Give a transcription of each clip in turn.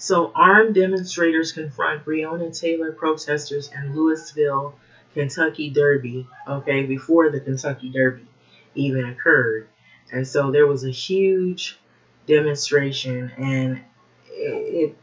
So armed demonstrators confront Breonna Taylor protesters in Louisville, Kentucky Derby, okay, before the Kentucky Derby even occurred. And so there was a huge demonstration, and it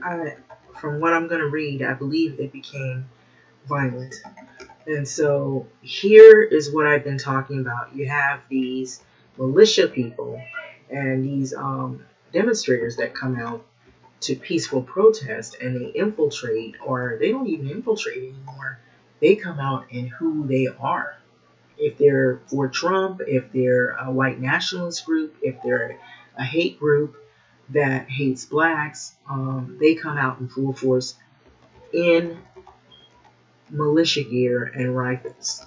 I, from what I'm going to read, I believe it became violent. And so here is what I've been talking about. You have these militia people and these demonstrators that come out to peaceful protest, and they infiltrate, or they don't even infiltrate anymore. They come out in who they are. If they're for Trump, if they're a white nationalist group, if they're a hate group that hates blacks, they come out in full force in militia gear and rifles.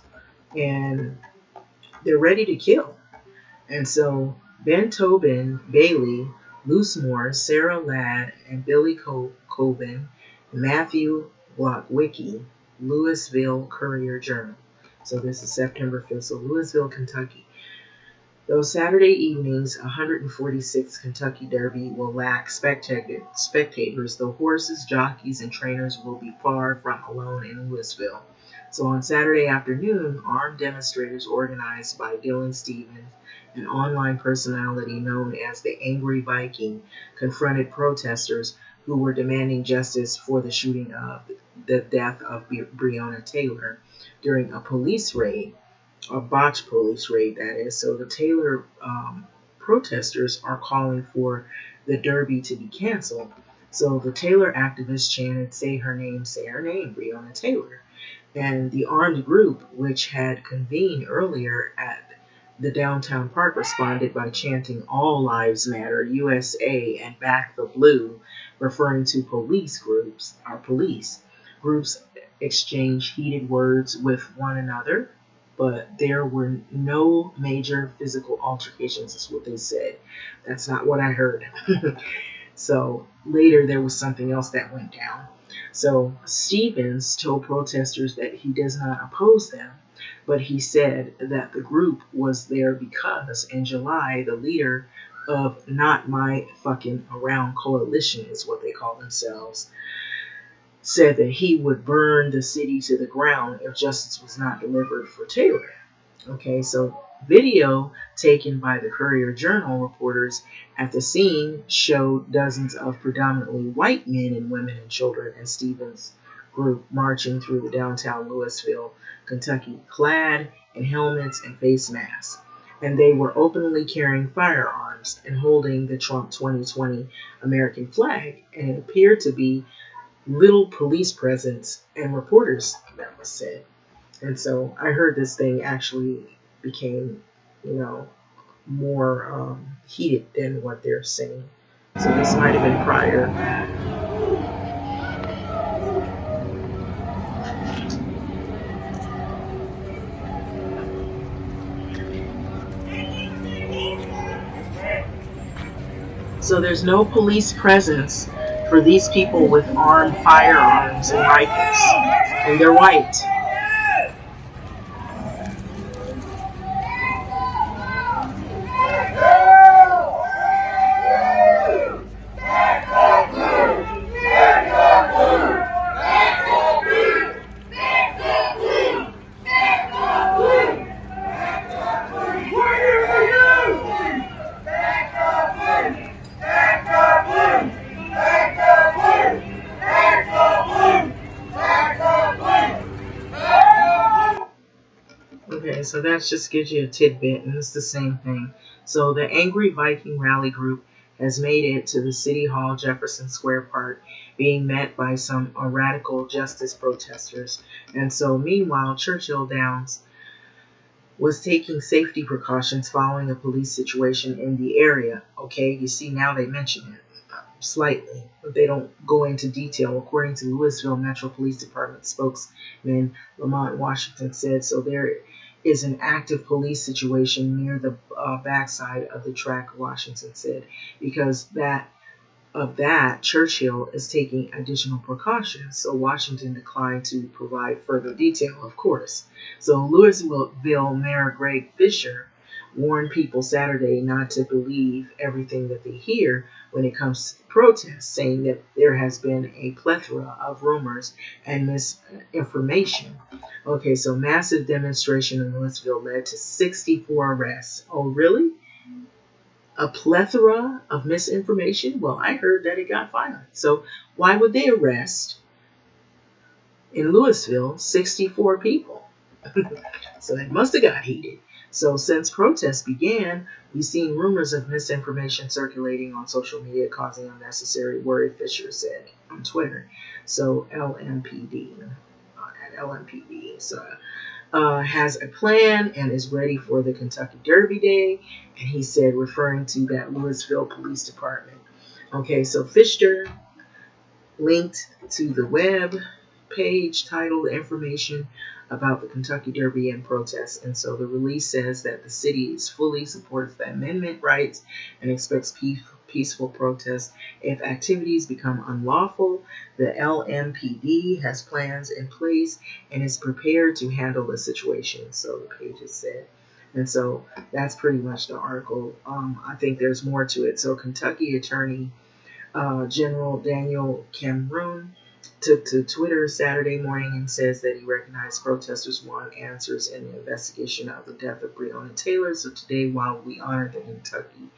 And they're ready to kill. And so Ben Tobin, Bailey, Loosemore, Sarah Ladd, and Billy Coben, Matthew Blockwicki, Louisville Courier-Journal. So this is September 5th. So Louisville, Kentucky. Those Saturday evenings, 146 Kentucky Derby will lack spectators, though horses, jockeys, and trainers will be far from alone in Louisville. So on Saturday afternoon, armed demonstrators organized by Dylan Stevens, an online personality known as the Angry Viking, confronted protesters who were demanding justice for the shooting of the death of Breonna Taylor during a police raid. A botched police raid, that is. So the Taylor protesters are calling for the Derby to be canceled. So the Taylor activists chanted, say her name, Breonna Taylor. And the armed group, which had convened earlier at the downtown park, responded by chanting All Lives Matter, USA, and Back the Blue, referring to police groups. Groups exchanged heated words with one another, but there were no major physical altercations, is what they said. That's not what I heard. So later there was something else that went down. So Stevens told protesters that he does not oppose them, but he said that the group was there because in July the leader of Not My Fucking Around Coalition, is what they call themselves, said that he would burn the city to the ground if justice was not delivered for Taylor. Okay, so video taken by the Courier-Journal reporters at the scene showed dozens of predominantly white men and women and children in Stevens' group marching through the downtown Louisville, Kentucky, clad in helmets and face masks. And they were openly carrying firearms and holding the Trump 2020 American flag. And it appeared to be little police presence and reporters, that was said. And so I heard this thing actually became, more heated than what they're saying. So this might have been prior. So there's no police presence for these people with armed firearms and rifles. And they're white. Okay, so that just gives you a tidbit, and it's the same thing. So the Angry Viking Rally Group has made it to the City Hall Jefferson Square Park, being met by some radical justice protesters. And so meanwhile, Churchill Downs was taking safety precautions following a police situation in the area. Okay, you see, now they mention it slightly, but they don't go into detail. According to Louisville Metro Police Department spokesman Lamont Washington said, so there is an active police situation near the backside of the track, Washington said. Because of that, Churchill is taking additional precautions. So Washington declined to provide further detail, of course. So Louisville Mayor Greg Fisher warned people Saturday not to believe everything that they hear when it comes to the protests, saying that there has been a plethora of rumors and misinformation. Okay, so massive demonstration in Louisville led to 64 arrests. Oh, really? A plethora of misinformation? Well, I heard that it got violent. So why would they arrest in Louisville 64 people? So it must have got heated. So since protests began, we've seen rumors of misinformation circulating on social media causing unnecessary worry, Fisher said on Twitter. So LMPD, at LMPD, has a plan and is ready for the Kentucky Derby Day. And he said, referring to that Louisville Police Department. Okay, so Fisher linked to the web page titled Information about the Kentucky Derby and protests. And so the release says that the city fully supports the amendment rights and expects peaceful protests. If activities become unlawful, the LMPD has plans in place and is prepared to handle the situation, so the pages said. And so that's pretty much the article. I think there's more to it. So Kentucky Attorney General Daniel Cameron took to Twitter Saturday morning and says that he recognized protesters want answers in the investigation of the death of Breonna Taylor. So today, while we honor the Kentucky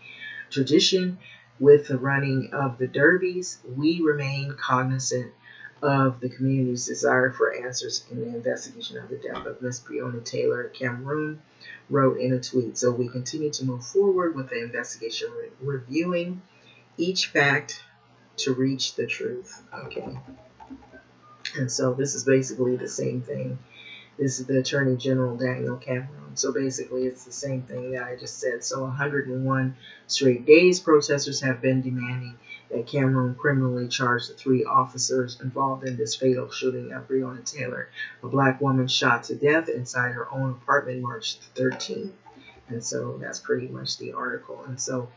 tradition with the running of the derbies, we remain cognizant of the community's desire for answers in the investigation of the death of Miss Breonna Taylor, Cameron wrote in a tweet. So we continue to move forward with the investigation, reviewing each fact to reach the truth. Okay. And so this is basically the same thing. This is the Attorney General Daniel Cameron. So basically it's the same thing that I just said. So 101 straight days, protesters have been demanding that Cameron criminally charge the 3 officers involved in this fatal shooting of Breonna Taylor, a black woman shot to death inside her own apartment March 13th. And so that's pretty much the article. And so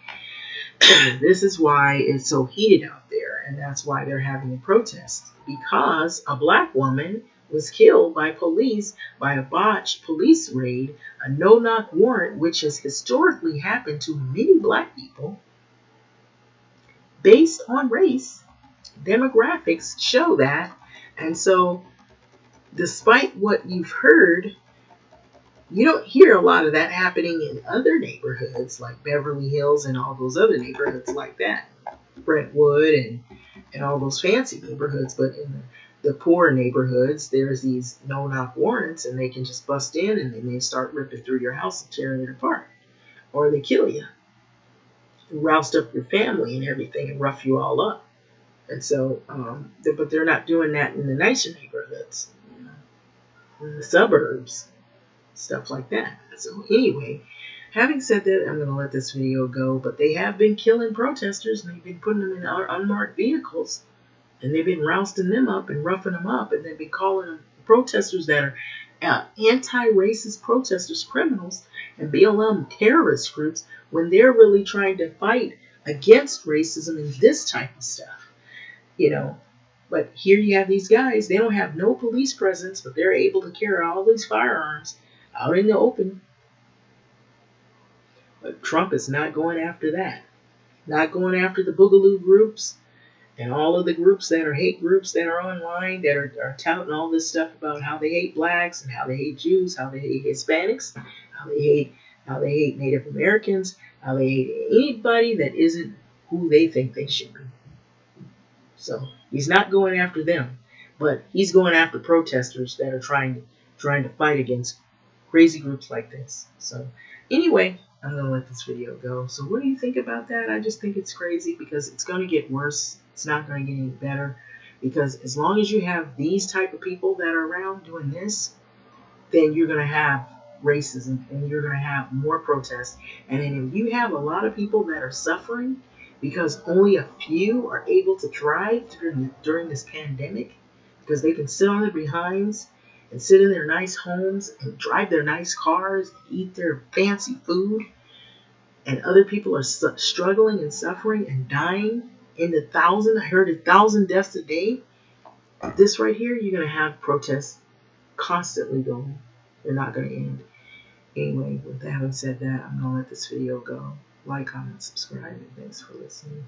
this is why it's so heated out there, and that's why they're having a protest, because a black woman was killed by police by a botched police raid, a no-knock warrant, which has historically happened to many black people based on race. Demographics show that. And so despite what you've heard, you don't hear a lot of that happening in other neighborhoods like Beverly Hills and all those other neighborhoods like that, Brentwood and all those fancy neighborhoods. But in the poor neighborhoods, there's these no-knock warrants, and they can just bust in and then they start ripping through your house and tearing it apart, or they kill you, and roust up your family and everything, and rough you all up. And so, but they're not doing that in the nicer neighborhoods, in the suburbs. Stuff like that. So anyway, having said that, I'm going to let this video go, but they have been killing protesters, and they've been putting them in unmarked vehicles, and they've been rousting them up and roughing them up, and they've been calling them protesters that are anti-racist protesters criminals and BLM terrorist groups, when they're really trying to fight against racism and this type of stuff, you know. But here you have these guys, they don't have no police presence, but they're able to carry all these firearms out in the open. But Trump is not going after that. Not going after the Boogaloo groups and all of the groups that are hate groups that are online that are touting all this stuff about how they hate blacks and how they hate Jews, how they hate Hispanics, how they hate Native Americans, how they hate anybody that isn't who they think they should be. So he's not going after them, but he's going after protesters that are trying to fight against crazy groups like this. So anyway, I'm going to let this video go. So what do you think about that? I just think it's crazy, because it's going to get worse. It's not going to get any better, because as long as you have these type of people that are around doing this, then you're going to have racism, and you're going to have more protests. And then if you have a lot of people that are suffering because only a few are able to thrive during this pandemic, because they can sit on their behinds and sit in their nice homes and drive their nice cars and eat their fancy food, and other people are struggling and suffering and dying in the thousand. I heard 1,000 deaths a day. This right here, you're going to have protests constantly going. They're not going to end. Anyway, with having said that, I'm going to let this video go. Like, comment, subscribe, and thanks for listening.